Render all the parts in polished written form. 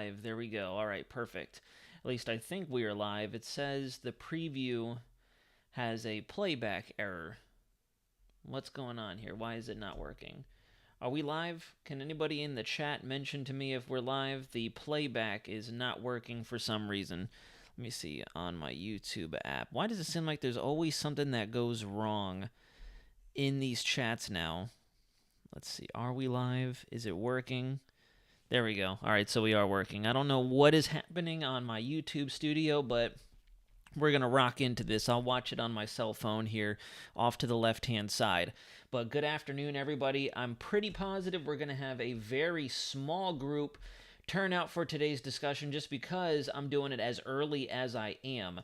live. There we go. All right, perfect. At least I think we are live. It says the preview has a playback error. What's going on here? Why is it not working? Are we live? Can anybody in the chat mention to me if we're live? The playback is not working for some reason. Let me see on my YouTube app. Why does it seem like there's always something that goes wrong in these chats now? Let's see. Are we live? Is it working? There we go. All right, so we are working. I don't know what is happening on my YouTube studio, but we're going to rock into this. I'll watch it on my cell phone here off to the left-hand side. But good afternoon, everybody. I'm pretty positive we're going to have a very small group turnout for today's discussion just because I'm doing it as early as I am.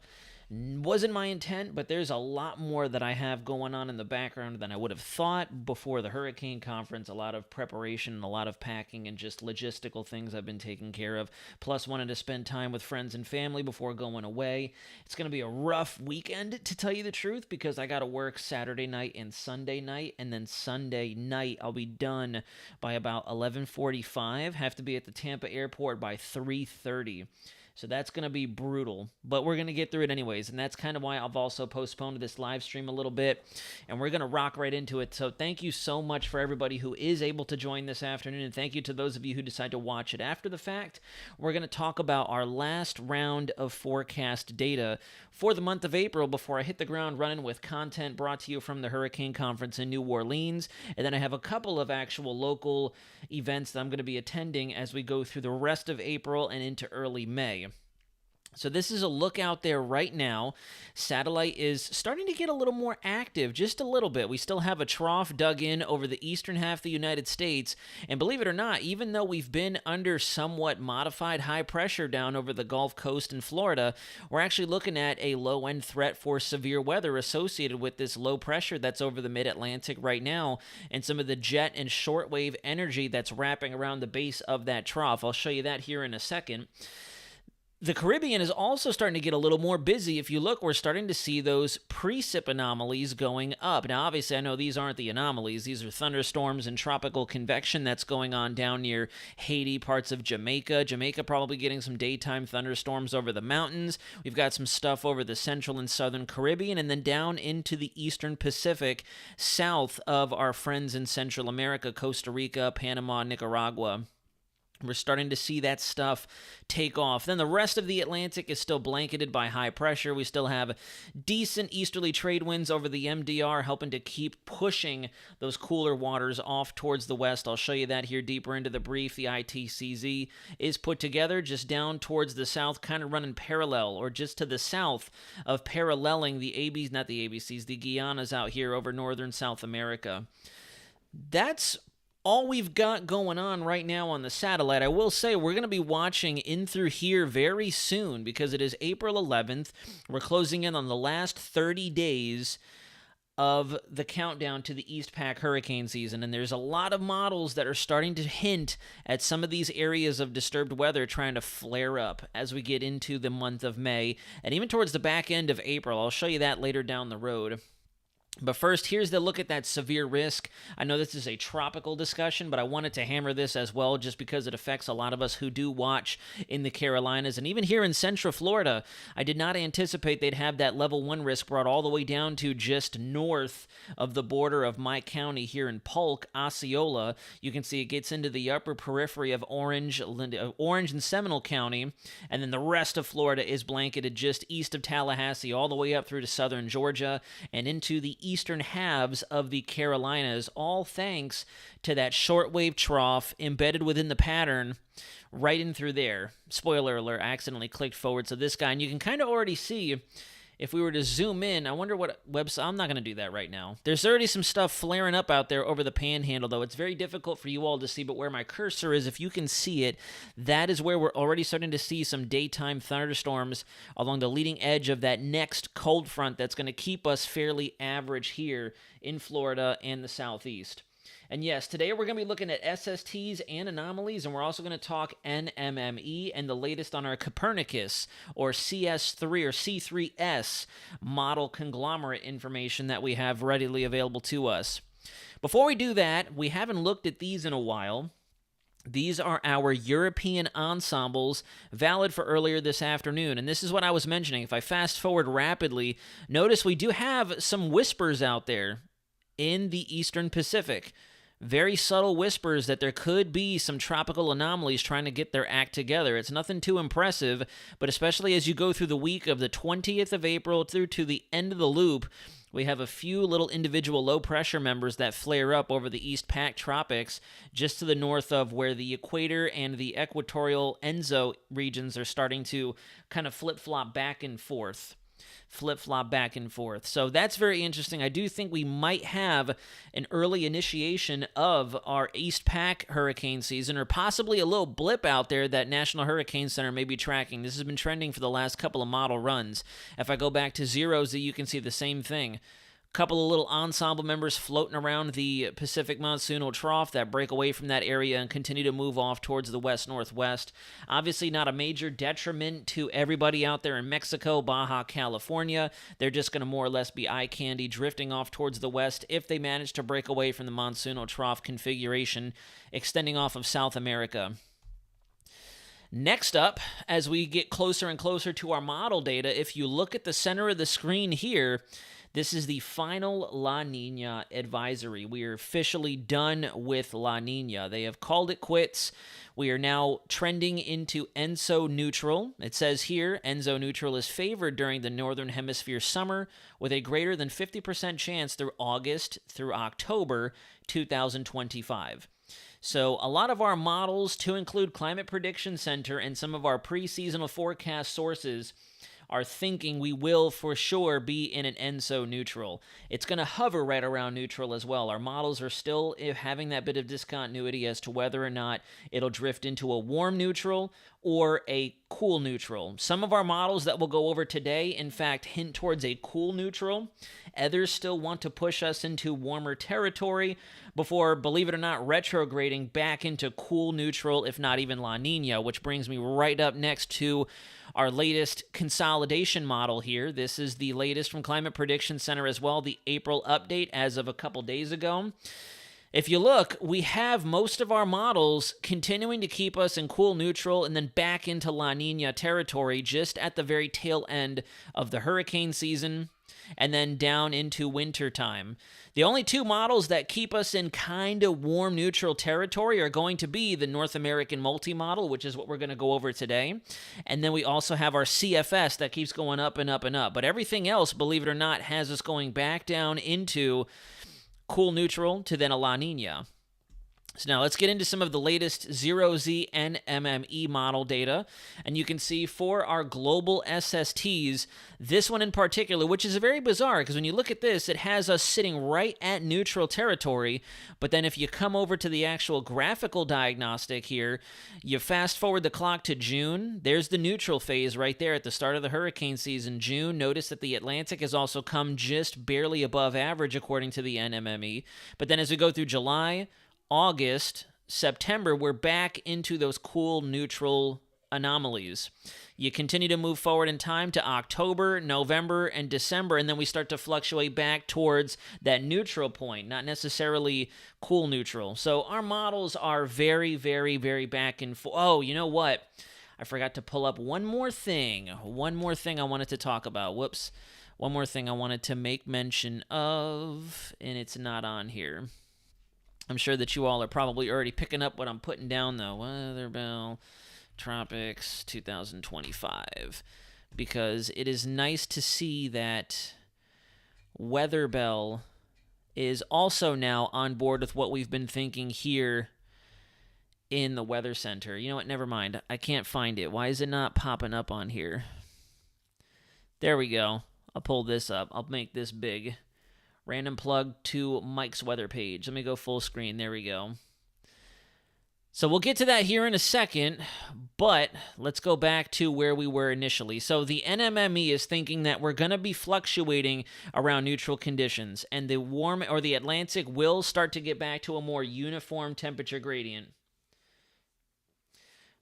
Wasn't my intent, but there's a lot more that I have going on in the background than I would have thought before the hurricane conference. A lot of preparation and a lot of packing and just logistical things I've been taking care of. Plus, wanted to spend time with friends and family before going away. It's going to be a rough weekend, to tell you the truth, because I got to work Saturday night and Sunday night, and then Sunday night I'll be done by about 11:45. Have to be at the Tampa airport by 3:30. So that's going to be brutal, but we're going to get through it anyways, and that's kind of why I've also postponed this live stream a little bit, and we're going to rock right into it. So thank you so much for everybody who is able to join this afternoon, and thank you to those of you who decide to watch it after the fact. We're going to talk about our last round of forecast data for the month of April before I hit the ground running with content brought to you from the Hurricane Conference in New Orleans, and then I have a couple of actual local events that I'm going to be attending as we go through the rest of April and into early May. So this is a look out there right now. Satellite is starting to get a little more active, just a little bit. We still have a trough dug in over the eastern half of the United States. And believe it or not, even though we've been under somewhat modified high pressure down over the Gulf Coast in Florida, we're actually looking at a low-end threat for severe weather associated with this low pressure that's over the mid-Atlantic right now and some of the jet and shortwave energy that's wrapping around the base of that trough. I'll show you that here in a second. The Caribbean is also starting to get a little more busy. If you look, we're starting to see those precip anomalies going up. Now, obviously, I know these aren't the anomalies. These are thunderstorms and tropical convection that's going on down near Haiti, parts of Jamaica. Jamaica probably getting some daytime thunderstorms over the mountains. We've got some stuff over the central and southern Caribbean, and then down into the eastern Pacific, south of our friends in Central America, Costa Rica, Panama, Nicaragua. We're starting to see that stuff take off. Then the rest of the Atlantic is still blanketed by high pressure. We still have decent easterly trade winds over the MDR, helping to keep pushing those cooler waters off towards the west. I'll show you that here deeper into the brief. The ITCZ is put together just down towards the south, kind of running parallel, or just to the south of paralleling the the Guianas out here over northern South America. That's all we've got going on right now on the satellite. I will say we're going to be watching in through here very soon because it is April 11th. We're closing in on the last 30 days of the countdown to the East Pac hurricane season, and there's a lot of models that are starting to hint at some of these areas of disturbed weather trying to flare up as we get into the month of May and even towards the back end of April. I'll show you that later down the road. But first, here's the look at that severe risk. I know this is a tropical discussion, but I wanted to hammer this as well just because it affects a lot of us who do watch in the Carolinas. And even here in Central Florida, I did not anticipate they'd have that level 1 risk brought all the way down to just north of the border of my county here in Polk, Osceola. You can see it gets into the upper periphery of Orange and Seminole County, and then the rest of Florida is blanketed just east of Tallahassee all the way up through to southern Georgia and into the eastern halves of the Carolinas, all thanks to that shortwave trough embedded within the pattern right in through there. Spoiler alert, I accidentally clicked forward to this guy, and you can kind of already see, if we were to zoom in, I wonder what website. I'm not going to do that right now. There's already some stuff flaring up out there over the panhandle, though. It's very difficult for you all to see, but where my cursor is, if you can see it, that is where we're already starting to see some daytime thunderstorms along the leading edge of that next cold front that's going to keep us fairly average here in Florida and the southeast. And yes, today we're going to be looking at SSTs and anomalies, and we're also going to talk NMME and the latest on our Copernicus, or CS3 or C3S model conglomerate information that we have readily available to us. Before we do that, we haven't looked at these in a while. These are our European ensembles, valid for earlier this afternoon. And this is what I was mentioning. If I fast forward rapidly, notice we do have some whispers out there in the Eastern Pacific. Very subtle whispers that there could be some tropical anomalies trying to get their act together. It's nothing too impressive, but especially as you go through the week of the 20th of April through to the end of the loop, we have a few little individual low-pressure members that flare up over the East Pac tropics, just to the north of where the equator and the equatorial ENSO regions are starting to kind of flip-flop back and forth. So that's very interesting. I do think we might have an early initiation of our East Pac hurricane season, or possibly a little blip out there that National Hurricane Center may be tracking. This has been trending for the last couple of model runs. If I go back to zeros, you can see the same thing. Couple of little ensemble members floating around the Pacific monsoonal trough that break away from that area and continue to move off towards the west-northwest. Obviously not a major detriment to everybody out there in Mexico, Baja California. They're just going to more or less be eye candy, drifting off towards the west if they manage to break away from the monsoonal trough configuration extending off of South America. Next up, as we get closer and closer to our model data, if you look at the center of the screen here, this is the final La Nina advisory. We are officially done with La Nina. They have called it quits. We are now trending into ENSO neutral. It says here, ENSO neutral is favored during the Northern Hemisphere summer with a greater than 50% chance through August through October 2025. So a lot of our models, to include Climate Prediction Center and some of our pre-seasonal forecast sources, are thinking we will for sure be in an ENSO neutral. It's going to hover right around neutral as well. Our models are still having that bit of discontinuity as to whether or not it'll drift into a warm neutral or a cool neutral. Some of our models that we'll go over today, in fact, hint towards a cool neutral. Others still want to push us into warmer territory before, believe it or not, retrograding back into cool neutral, if not even La Nina, which brings me right up next to our latest consolidation model here. This is the latest from Climate Prediction Center as well, the April update as of a couple days ago. If you look, we have most of our models continuing to keep us in cool neutral and then back into La Nina territory just at the very tail end of the hurricane season and then down into winter time. The only two models that keep us in kind of warm neutral territory are going to be the North American multi-model, which is what we're going to go over today. And then we also have our CFS that keeps going up and up and up. But everything else, believe it or not, has us going back down into cool neutral to then a La Nina. So now let's get into some of the latest 0Z NMME model data. And you can see for our global SSTs, this one in particular, which is very bizarre because when you look at this, it has us sitting right at neutral territory. But then if you come over to the actual graphical diagnostic here, you fast forward the clock to June. There's the neutral phase right there at the start of the hurricane season. June, notice that the Atlantic has also come just barely above average according to the NMME. But then as we go through July, August, September, we're back into those cool neutral anomalies. You continue to move forward in time to October, November, and December, and then we start to fluctuate back towards that neutral point, not necessarily cool neutral. So our models are very, very, very back and forth. Oh, you know what? I forgot to pull up one more thing. One more thing I wanted to talk about. Whoops. One more thing I wanted to make mention of, and it's not on here. I'm sure that you all are probably already picking up what I'm putting down, though. Weather Bell, Tropics 2025. Because it is nice to see that Weather Bell is also now on board with what we've been thinking here in the Weather Center. You know what? Never mind. I can't find it. Why is it not popping up on here? There we go. I'll pull this up. I'll make this big. Random plug to Mike's weather page. Let me go full screen. There we go. So we'll get to that here in a second, but let's go back to where we were initially. So the NMME is thinking that we're going to be fluctuating around neutral conditions, and the warm or the Atlantic will start to get back to a more uniform temperature gradient.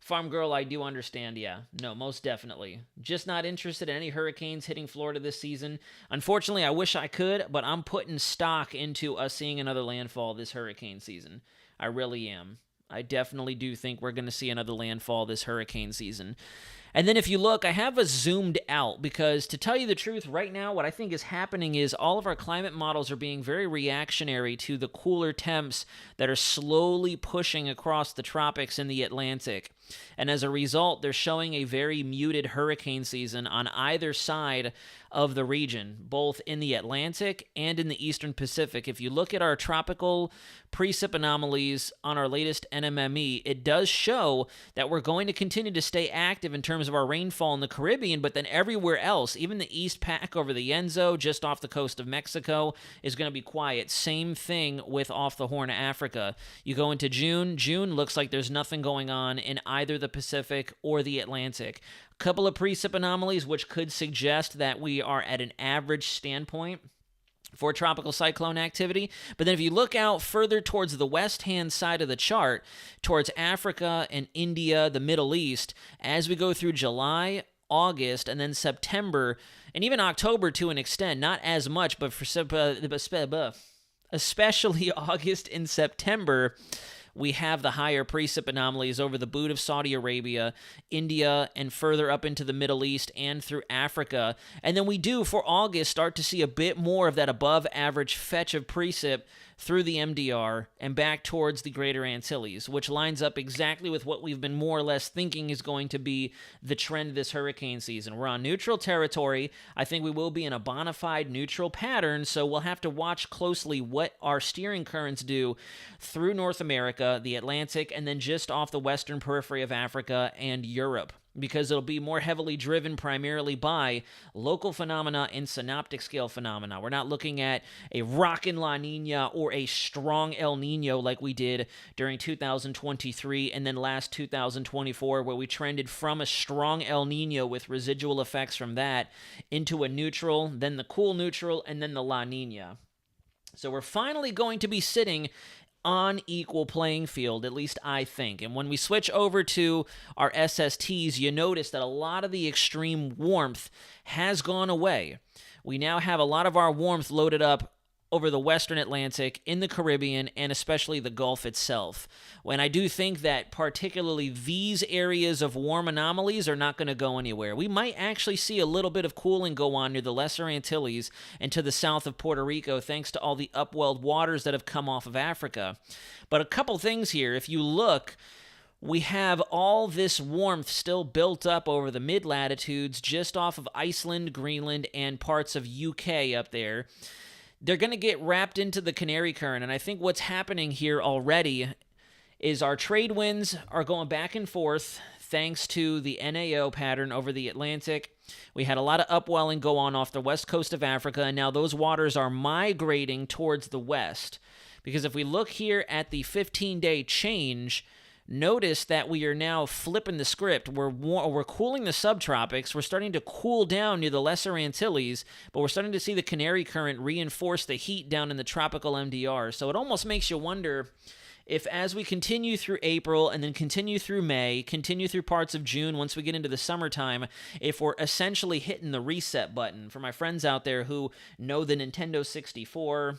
Farm Girl, I do understand, yeah. No, most definitely. Just not interested in any hurricanes hitting Florida this season. Unfortunately, I wish I could, but I'm putting stock into us seeing another landfall this hurricane season. I really am. I definitely do think we're going to see another landfall this hurricane season. And then if you look, I have us zoomed out because, to tell you the truth, right now what I think is happening is all of our climate models are being very reactionary to the cooler temps that are slowly pushing across the tropics in the Atlantic. And as a result, they're showing a very muted hurricane season on either side of the region, both in the Atlantic and in the Eastern Pacific. If you look at our tropical precip anomalies on our latest NMME, it does show that we're going to continue to stay active in terms of our rainfall in the Caribbean, but then everywhere else, even the East Pac over the ENSO, just off the coast of Mexico, is going to be quiet. Same thing with off the Horn of Africa. You go into June looks like there's nothing going on in either the Pacific or the Atlantic. A couple of precip anomalies which could suggest that we are at an average standpoint for tropical cyclone activity. But then if you look out further towards the west-hand side of the chart, towards Africa and India, the Middle East, as we go through July, August, and then September, and even October to an extent, not as much, but for especially August and September, we have the higher precip anomalies over the boot of Saudi Arabia, India, and further up into the Middle East and through Africa. And then we do, for August, start to see a bit more of that above-average fetch of precip through the MDR and back towards the Greater Antilles, which lines up exactly with what we've been more or less thinking is going to be the trend this hurricane season. We're on neutral territory. I think we will be in a bona fide neutral pattern, so we'll have to watch closely what our steering currents do through North America, the Atlantic, and then just off the western periphery of Africa and Europe, because it'll be more heavily driven primarily by local phenomena and synoptic scale phenomena. We're not looking at a rockin' La Nina or a strong El Nino like we did during 2023 and then last 2024, where we trended from a strong El Nino with residual effects from that into a neutral, then the cool neutral, and then the La Nina. So we're finally going to be sitting on equal playing field, at least I think. And when we switch over to our SSTs, you notice that a lot of the extreme warmth has gone away. We now have a lot of our warmth loaded up over the western Atlantic, in the Caribbean, and especially the Gulf itself. When I do think that particularly these areas of warm anomalies are not going to go anywhere. We might actually see a little bit of cooling go on near the Lesser Antilles and to the south of Puerto Rico, thanks to all the upwelled waters that have come off of Africa. But a couple things here. If you look, we have all this warmth still built up over the mid-latitudes just off of Iceland, Greenland, and parts of UK up there. They're going to get wrapped into the Canary Current, and I think what's happening here already is our trade winds are going back and forth thanks to the NAO pattern over the Atlantic. We had a lot of upwelling go on off the west coast of Africa, and now those waters are migrating towards the west. Because if we look here at the 15-day change, notice that we are now flipping the script. We're cooling the subtropics. We're starting to cool down near the Lesser Antilles, but we're starting to see the Canary Current reinforce the heat down in the tropical MDR. So it almost makes you wonder if, as we continue through April and then continue through May, continue through parts of June, once we get into the summertime, if we're essentially hitting the reset button. For my friends out there who know the Nintendo 64,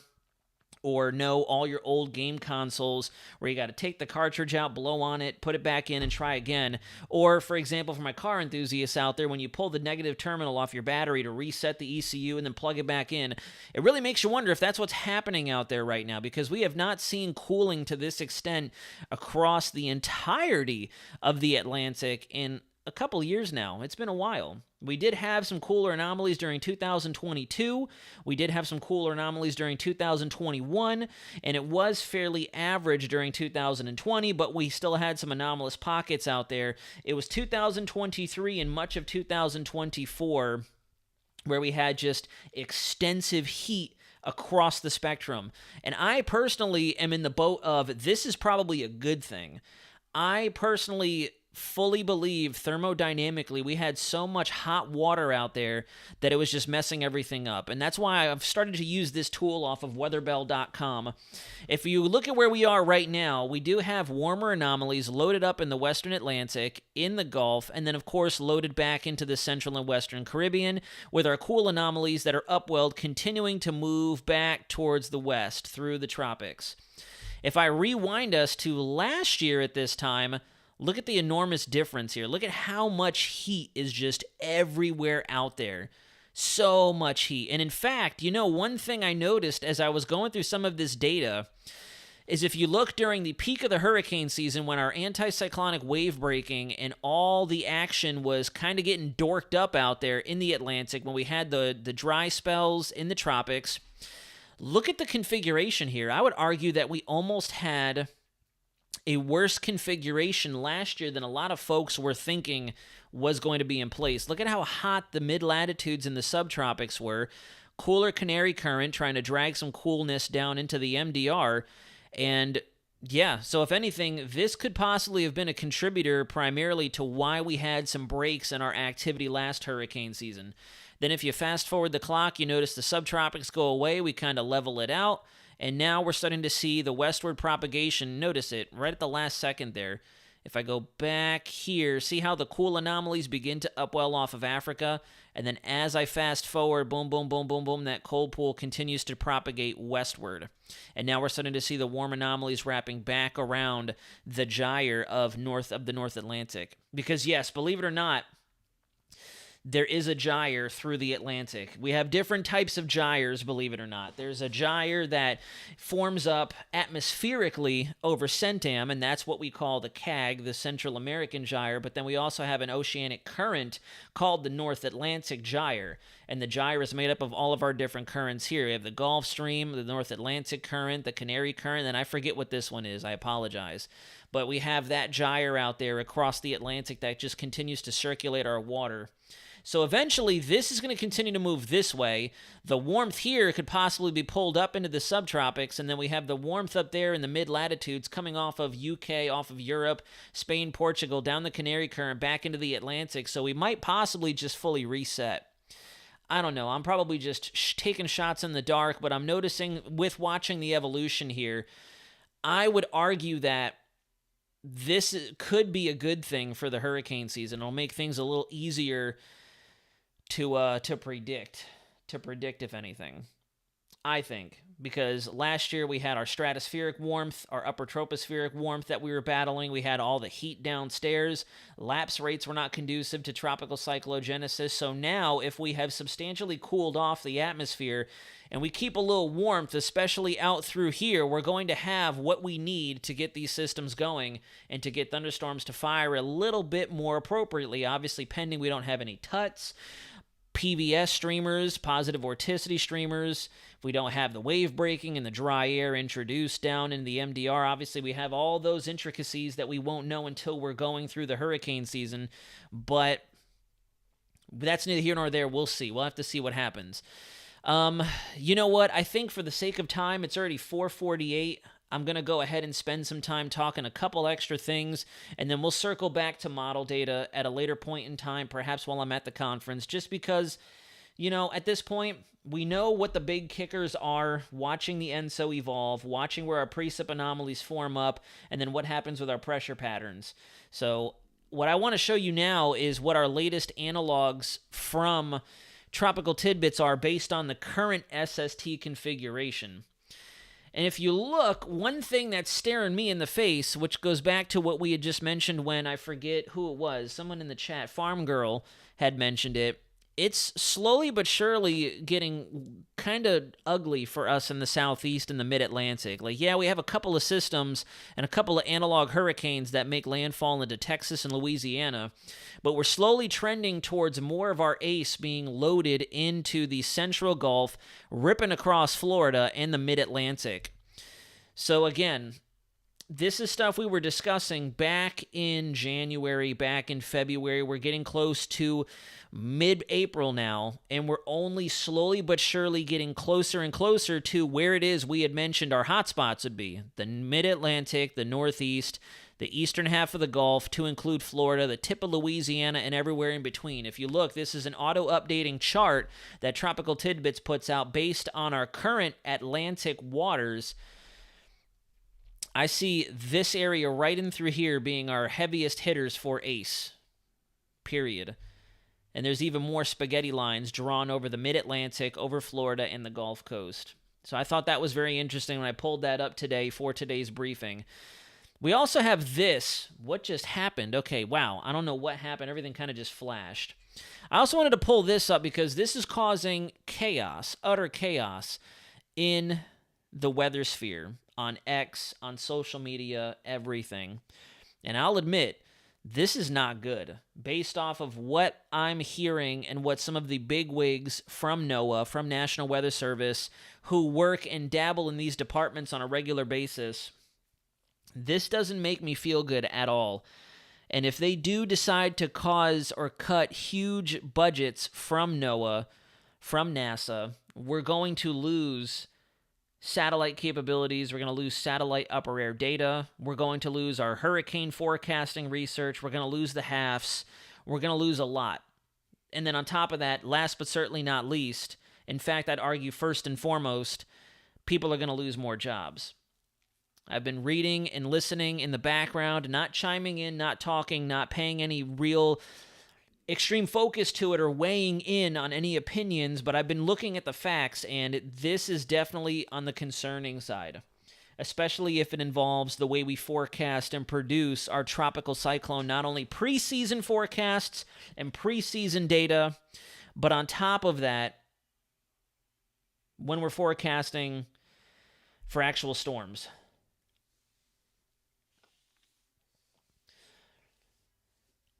or know all your old game consoles where you got to take the cartridge out, blow on it, put it back in, and try again. Or, for example, for my car enthusiasts out there, when you pull the negative terminal off your battery to reset the ECU and then plug it back in, it really makes you wonder if that's what's happening out there right now, because we have not seen cooling to this extent across the entirety of the Atlantic in a couple years now. It's been a while. We did have some cooler anomalies during 2022. We did have some cooler anomalies during 2021, and it was fairly average during 2020, but we still had some anomalous pockets out there. It was 2023 and much of 2024 where we had just extensive heat across the spectrum. And I personally am in the boat of this is probably a good thing. I personally fully believe thermodynamically we had so much hot water out there that it was just messing everything up. And that's why I've started to use this tool off of weatherbell.com. If you look at where we are right now, we do have warmer anomalies loaded up in the western Atlantic, in the Gulf, and then of course loaded back into the central and western Caribbean, with our cool anomalies that are upwelled continuing to move back towards the west through the tropics. If I rewind us to last year at this time, look at the enormous difference here. Look at how much heat is just everywhere out there. So much heat. And in fact, one thing I noticed as I was going through some of this data is if you look during the peak of the hurricane season when our anticyclonic wave breaking and all the action was kind of getting dorked up out there in the Atlantic, when we had the dry spells in the tropics, look at the configuration here. I would argue that we almost had a worse configuration last year than a lot of folks were thinking was going to be in place. Look at how hot the mid-latitudes and the subtropics were. Cooler Canary Current trying to drag some coolness down into the MDR. And yeah, so if anything, this could possibly have been a contributor primarily to why we had some breaks in our activity last hurricane season. Then if you fast forward the clock, you notice the subtropics go away, we kind of level it out, and now we're starting to see the westward propagation. Notice it right at the last second there. If I go back here, see how the cool anomalies begin to upwell off of Africa? And then as I fast forward, boom, boom, boom, boom, boom, that cold pool continues to propagate westward. And now we're starting to see the warm anomalies wrapping back around the gyre of the North Atlantic. Because yes, believe it or not, there is a gyre through the Atlantic. We have different types of gyres, believe it or not. There's a gyre that forms up atmospherically over CENTAM, and that's what we call the CAG, the Central American gyre. But then we also have an oceanic current called the North Atlantic gyre. And the gyre is made up of all of our different currents here. We have the Gulf Stream, the North Atlantic current, the Canary current, and I forget what this one is. I apologize. But we have that gyre out there across the Atlantic that just continues to circulate our water. So eventually, this is going to continue to move this way. The warmth here could possibly be pulled up into the subtropics, and then we have the warmth up there in the mid-latitudes coming off of UK, off of Europe, Spain, Portugal, down the Canary Current, back into the Atlantic. So we might possibly just fully reset. I don't know. I'm probably just taking shots in the dark, but I'm noticing with watching the evolution here, I would argue that this could be a good thing for the hurricane season. It'll make things a little easier to predict, if anything, I think, because last year we had our stratospheric warmth, our upper tropospheric warmth that we were battling. We had all the heat downstairs. Lapse rates were not conducive to tropical cyclogenesis. So now if we have substantially cooled off the atmosphere and we keep a little warmth, especially out through here, we're going to have what we need to get these systems going and to get thunderstorms to fire a little bit more appropriately, obviously pending we don't have any tuts, PVS streamers, positive vorticity streamers. If we don't have the wave breaking and the dry air introduced down in the MDR, obviously we have all those intricacies that we won't know until we're going through the hurricane season. But that's neither here nor there. We'll see. We'll have to see what happens. You know what? I think for the sake of time, it's already 4:48. I'm going to go ahead and spend some time talking a couple extra things, and then we'll circle back to model data at a later point in time, perhaps while I'm at the conference, just because, at this point, we know what the big kickers are, watching the ENSO evolve, watching where our precip anomalies form up, and then what happens with our pressure patterns. So what I want to show you now is what our latest analogs from tropical tidbits are based on the current SST configuration. And if you look, one thing that's staring me in the face, which goes back to what we had just mentioned when, I forget who it was, someone in the chat, Farm Girl, had mentioned it. It's slowly but surely getting kind of ugly for us in the southeast and the mid-Atlantic. Like, yeah, we have a couple of systems and a couple of analog hurricanes that make landfall into Texas and Louisiana, but we're slowly trending towards more of our ACE being loaded into the central Gulf, ripping across Florida and the mid-Atlantic. So again, this is stuff we were discussing back in January, back in February. We're getting close to mid-April now, and we're only slowly but surely getting closer and closer to where it is we had mentioned our hotspots would be. The mid-Atlantic, the northeast, the eastern half of the Gulf, to include Florida, the tip of Louisiana, and everywhere in between. If you look, this is an auto-updating chart that Tropical Tidbits puts out based on our current Atlantic waters. I see this area right in through here being our heaviest hitters for ACE, period. And there's even more spaghetti lines drawn over the mid-Atlantic, over Florida, and the Gulf Coast. So I thought that was very interesting when I pulled that up today for today's briefing. We also have this. What just happened? Okay, wow. I don't know what happened. Everything kind of just flashed. I also wanted to pull this up because this is causing chaos, utter chaos, in the weather sphere, on X, on social media, everything. And I'll admit, this is not good. Based off of what I'm hearing and what some of the bigwigs from NOAA, from National Weather Service, who work and dabble in these departments on a regular basis, this doesn't make me feel good at all. And if they do decide to cause or cut huge budgets from NOAA, from NASA, we're going to lose satellite capabilities. We're going to lose satellite upper air data. We're going to lose our hurricane forecasting research. We're going to lose the HAFs. We're going to lose a lot. And then on top of that, last but certainly not least, in fact, I'd argue first and foremost, people are going to lose more jobs. I've been reading and listening in the background, not chiming in, not talking, not paying any real extreme focus to it or weighing in on any opinions, but I've been looking at the facts, and this is definitely on the concerning side, especially if it involves the way we forecast and produce our tropical cyclone, not only preseason forecasts and preseason data, but on top of that, when we're forecasting for actual storms.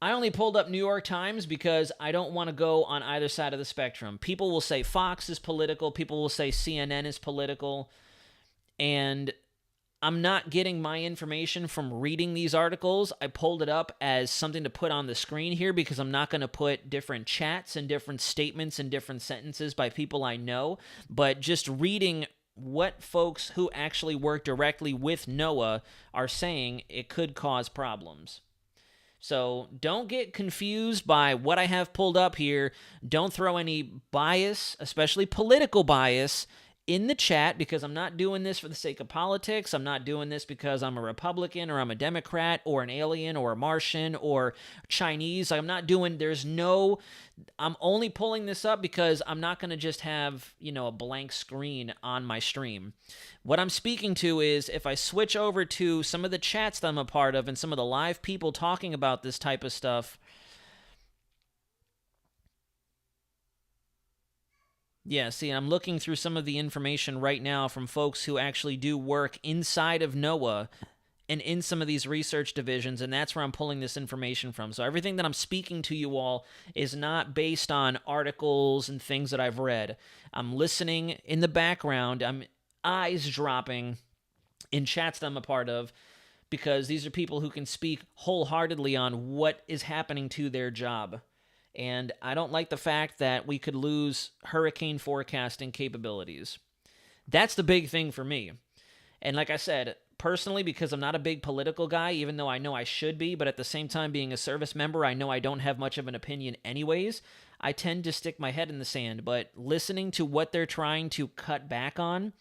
I only pulled up New York Times because I don't want to go on either side of the spectrum. People will say Fox is political. People will say CNN is political. And I'm not getting my information from reading these articles. I pulled it up as something to put on the screen here because I'm not going to put different chats and different statements and different sentences by people I know. But just reading what folks who actually work directly with NOAA are saying, it could cause problems. So don't get confused by what I have pulled up here. Don't throw any bias, especially political bias, in the chat, because I'm not doing this for the sake of politics. I'm not doing this because I'm a Republican or I'm a Democrat or an alien or a Martian or Chinese. I'm only pulling this up because I'm not going to just have, a blank screen on my stream. What I'm speaking to is if I switch over to some of the chats that I'm a part of and some of the live people talking about this type of stuff. Yeah, see, I'm looking through some of the information right now from folks who actually do work inside of NOAA and in some of these research divisions, and that's where I'm pulling this information from. So everything that I'm speaking to you all is not based on articles and things that I've read. I'm listening in the background. I'm eyes dropping in chats that I'm a part of because these are people who can speak wholeheartedly on what is happening to their job. And I don't like the fact that we could lose hurricane forecasting capabilities. That's the big thing for me. And like I said, personally, because I'm not a big political guy, even though I know I should be, but at the same time, being a service member, I know I don't have much of an opinion anyways. I tend to stick my head in the sand, but listening to what they're trying to cut back on,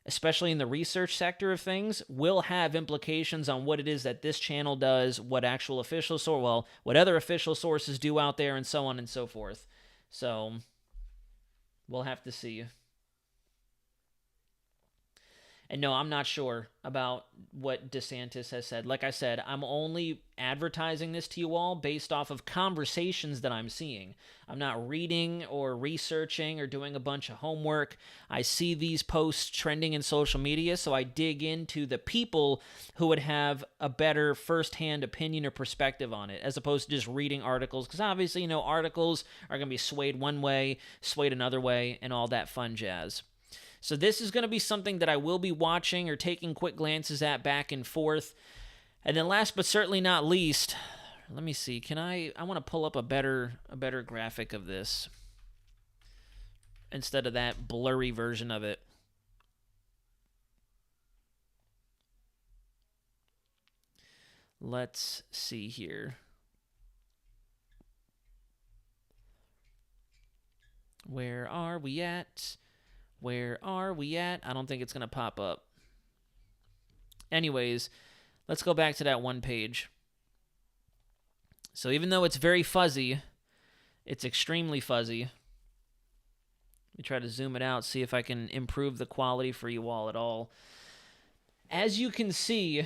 especially in the research sector of things, will have implications on what it is that this channel does, what what other official sources do out there, and so on and so forth. So, we'll have to see. And no, I'm not sure about what DeSantis has said. Like I said, I'm only advertising this to you all based off of conversations that I'm seeing. I'm not reading or researching or doing a bunch of homework. I see these posts trending in social media, so I dig into the people who would have a better firsthand opinion or perspective on it, as opposed to just reading articles. Because obviously, articles are going to be swayed one way, swayed another way, and all that fun jazz. So this is going to be something that I will be watching or taking quick glances at back and forth. And then last but certainly not least, let me see. I want to pull up a better graphic of this instead of that blurry version of it. Let's see here. Where are we at? I don't think it's going to pop up. Anyways, let's go back to that one page. So even though it's very fuzzy, it's extremely fuzzy. Let me try to zoom it out, see if I can improve the quality for you all at all. As you can see,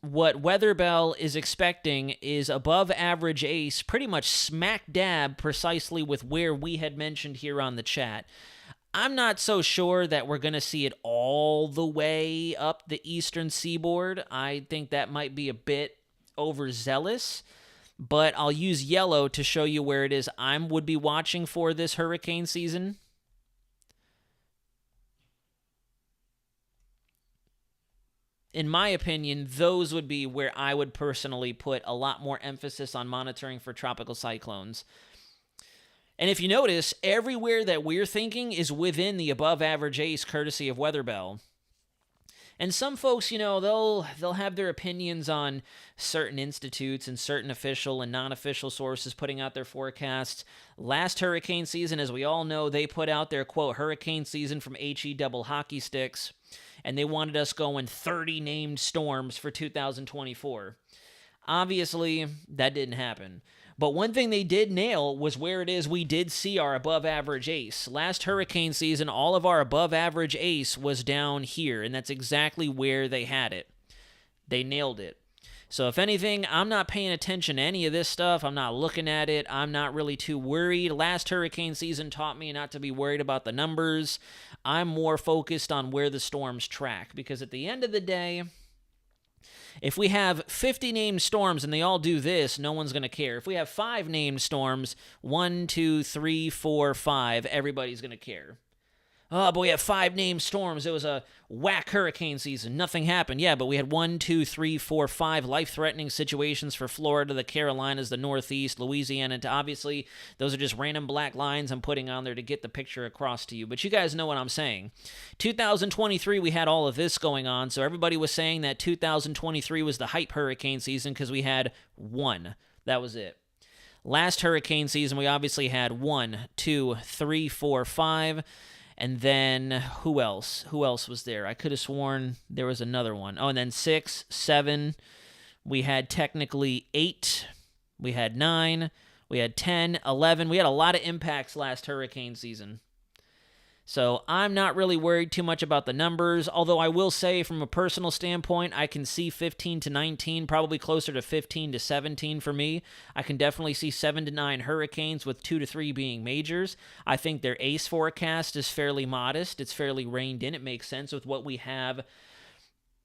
what Weather Bell is expecting is above average ace, pretty much smack dab precisely with where we had mentioned here on the chat. I'm not so sure that we're going to see it all the way up the eastern seaboard. I think that might be a bit overzealous, but I'll use yellow to show you where it is I would be watching for this hurricane season. In my opinion, those would be where I would personally put a lot more emphasis on monitoring for tropical cyclones. And if you notice, everywhere that we're thinking is within the above average ace courtesy of Weather Bell. And some folks, you know, they'll have their opinions on certain institutes and certain official and non-official sources putting out their forecasts. Last hurricane season, as we all know, they put out their, quote, hurricane season from HE double hockey sticks, and they wanted us going 30 named storms for 2024. Obviously, that didn't happen. But one thing they did nail was where it is we did see our above-average ace. Last hurricane season, all of our above-average ace was down here, and that's exactly where they had it. They nailed it. So if anything, I'm not paying attention to any of this stuff. I'm not looking at it. I'm not really too worried. Last hurricane season taught me not to be worried about the numbers. I'm more focused on where the storms track, because at the end of the day, if we have 50 named storms and they all do this, no one's going to care. If we have 5 named storms, 1, 2, 3, 4, 5, everybody's going to care. Oh, but we have 5 named storms. It was a whack hurricane season. Nothing happened. Yeah, but we had 1, 2, 3, 4, 5 life-threatening situations for Florida, the Carolinas, the Northeast, Louisiana. And obviously, those are just random black lines I'm putting on there to get the picture across to you. But you guys know what I'm saying. 2023, we had all of this going on. So everybody was saying that 2023 was the hype hurricane season because we had 1. That was it. Last hurricane season, we obviously had 1, 2, 3, 4, 5. And then, who else? Who else was there? I could have sworn there was another one. Oh, and then 6, 7. We had technically 8. We had 9. We had 10, 11. We had a lot of impacts last hurricane season. So I'm not really worried too much about the numbers, although I will say from a personal standpoint, I can see 15 to 19, probably closer to 15 to 17 for me. I can definitely see 7 to 9 hurricanes with 2 to 3 being majors. I think their ACE forecast is fairly modest. It's fairly reined in. It makes sense with what we have,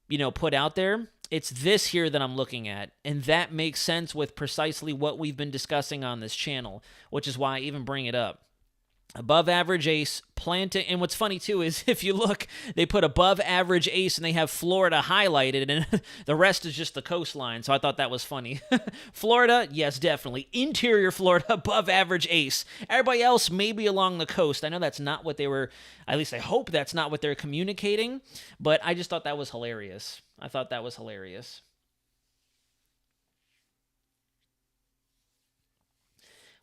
you know, put out there. It's this here that I'm looking at, and that makes sense with precisely what we've been discussing on this channel, which is why I even bring it up. Above average ace, planting, and what's funny too is if you look, they put above average ace and they have Florida highlighted, and the rest is just the coastline, so I thought that was funny. Florida, yes, definitely. Interior Florida, above average ace. Everybody else, maybe along the coast. I know that's not what they were, at least I hope that's not what they're communicating, but I just thought that was hilarious. I thought that was hilarious.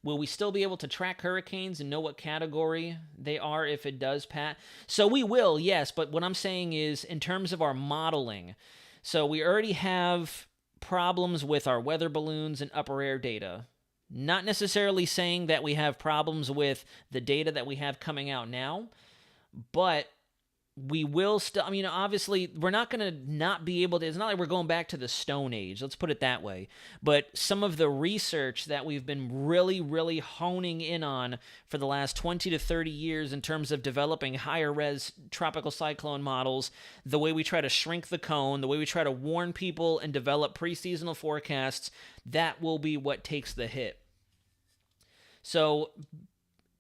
Will we still be able to track hurricanes and know what category they are if it does pass? So we will, yes, but what I'm saying is in terms of our modeling, so we already have problems with our weather balloons and upper air data. Not necessarily saying that we have problems with the data that we have coming out now, but we will still, I mean, obviously, we're not going to not be able to, it's not like we're going back to the Stone Age, let's put it that way. But some of the research that we've been really, really honing in on for the last 20 to 30 years in terms of developing higher res tropical cyclone models, the way we try to shrink the cone, the way we try to warn people and develop pre-seasonal forecasts, that will be what takes the hit. So,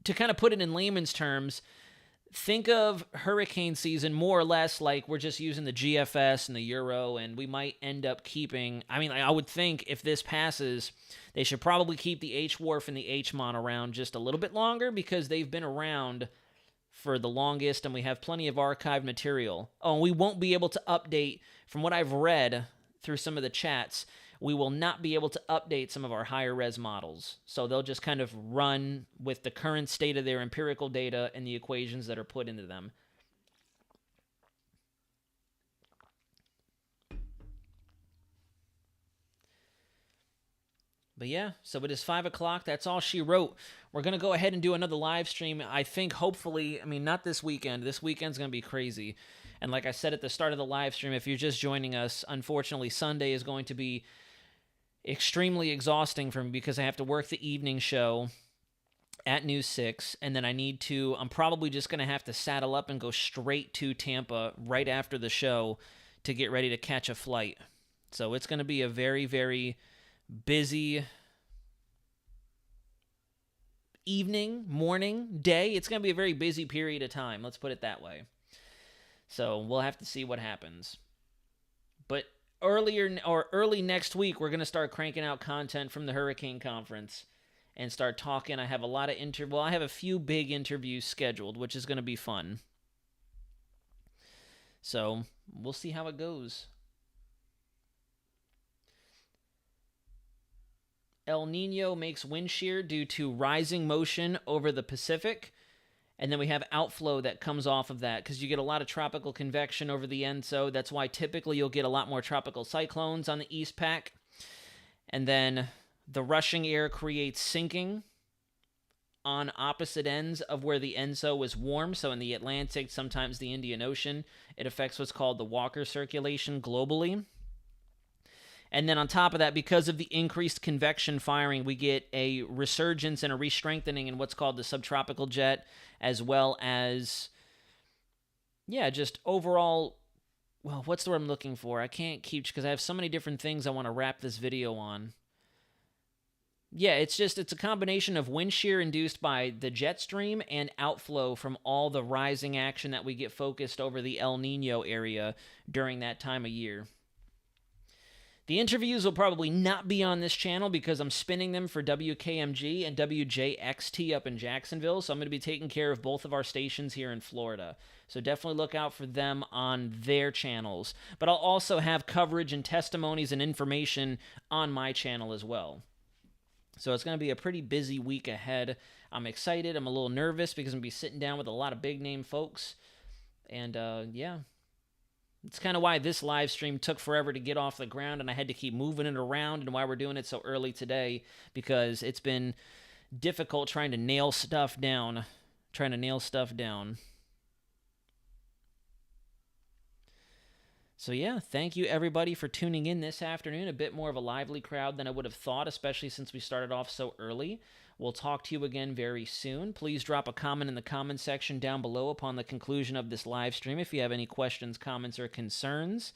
to kind of put it in layman's terms, think of hurricane season more or less like we're just using the GFS and the Euro, and we might end up keeping, I mean, I would think if this passes, they should probably keep the H-Wharf and the H-Mon around just a little bit longer because they've been around for the longest and we have plenty of archived material. Oh, and we won't be able to update, from what I've read through some of the chats, we will not be able to update some of our higher res models. So they'll just kind of run with the current state of their empirical data and the equations that are put into them. But yeah, so it is 5 o'clock. That's all she wrote. We're going to go ahead and do another live stream. I think, hopefully, I mean, not this weekend. This weekend's going to be crazy. And like I said at the start of the live stream, if you're just joining us, unfortunately, Sunday is going to be extremely exhausting for me because I have to work the evening show at News 6, and then I'm probably just going to have to saddle up and go straight to Tampa right after the show to get ready to catch a flight. So it's going to be a very, very busy evening, morning, day. It's going to be a very busy period of time. Let's put it that way. So we'll have to see what happens. But early next week, we're going to start cranking out content from the Hurricane Conference and start talking. I have a lot of I have a few big interviews scheduled, which is going to be fun. So we'll see how it goes. El Nino makes wind shear due to rising motion over the Pacific. And then we have outflow that comes off of that because you get a lot of tropical convection over the ENSO. That's why typically you'll get a lot more tropical cyclones on the East Pac. And then the rushing air creates sinking on opposite ends of where the ENSO is warm. So in the Atlantic, sometimes the Indian Ocean, it affects what's called the Walker circulation globally. And then on top of that, because of the increased convection firing, we get a resurgence and a re-strengthening in what's called the subtropical jet, as well as, just overall, what's the word I'm looking for? I can't keep, because I have so many different things I want to wrap this video on. Yeah, it's a combination of wind shear induced by the jet stream and outflow from all the rising action that we get focused over the El Nino area during that time of year. The interviews will probably not be on this channel because I'm spinning them for WKMG and WJXT up in Jacksonville, so I'm going to be taking care of both of our stations here in Florida. So definitely look out for them on their channels. But I'll also have coverage and testimonies and information on my channel as well. So it's going to be a pretty busy week ahead. I'm excited. I'm a little nervous because I'm going to be sitting down with a lot of big-name folks. And, it's kind of why this live stream took forever to get off the ground, and I had to keep moving it around, and why we're doing it so early today, because it's been difficult trying to nail stuff down. So yeah, thank you everybody for tuning in this afternoon. A bit more of a lively crowd than I would have thought, especially since we started off so early. We'll talk to you again very soon. Please drop a comment in the comment section down below upon the conclusion of this live stream if you have any questions, comments, or concerns.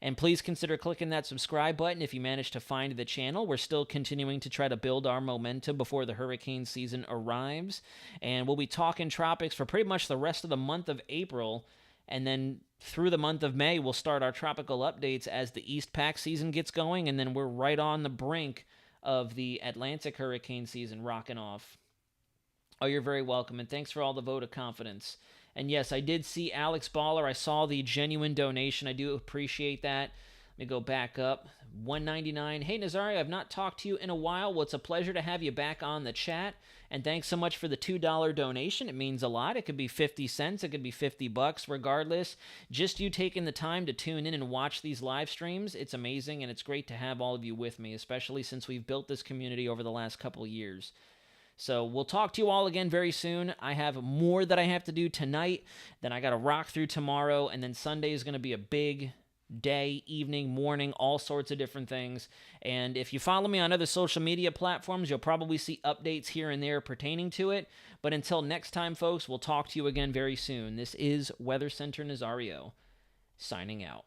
And please consider clicking that subscribe button if you manage to find the channel. We're still continuing to try to build our momentum before the hurricane season arrives. And we'll be talking tropics for pretty much the rest of the month of April. And then through the month of May, we'll start our tropical updates as the East Pac season gets going. And then we're right on the brink of the Atlantic hurricane season rocking off. Oh, you're very welcome, and thanks for all the vote of confidence. And yes, I did see Alex Baller. I saw the genuine donation. I do appreciate that. Let me go back up. $1.99. Hey, Nazario, I've not talked to you in a while. Well, it's a pleasure to have you back on the chat. And thanks so much for the $2 donation. It means a lot. It could be 50 cents. It could be $50. Regardless, just you taking the time to tune in and watch these live streams, it's amazing, and it's great to have all of you with me, especially since we've built this community over the last couple of years. So we'll talk to you all again very soon. I have more that I have to do tonight. Then I got to rock through tomorrow, and then Sunday is going to be a big day, evening, morning, all sorts of different things. And if you follow me on other social media platforms, you'll probably see updates here and there pertaining to it. But until next time, folks, we'll talk to you again very soon. This is Weather Center Nazario, signing out.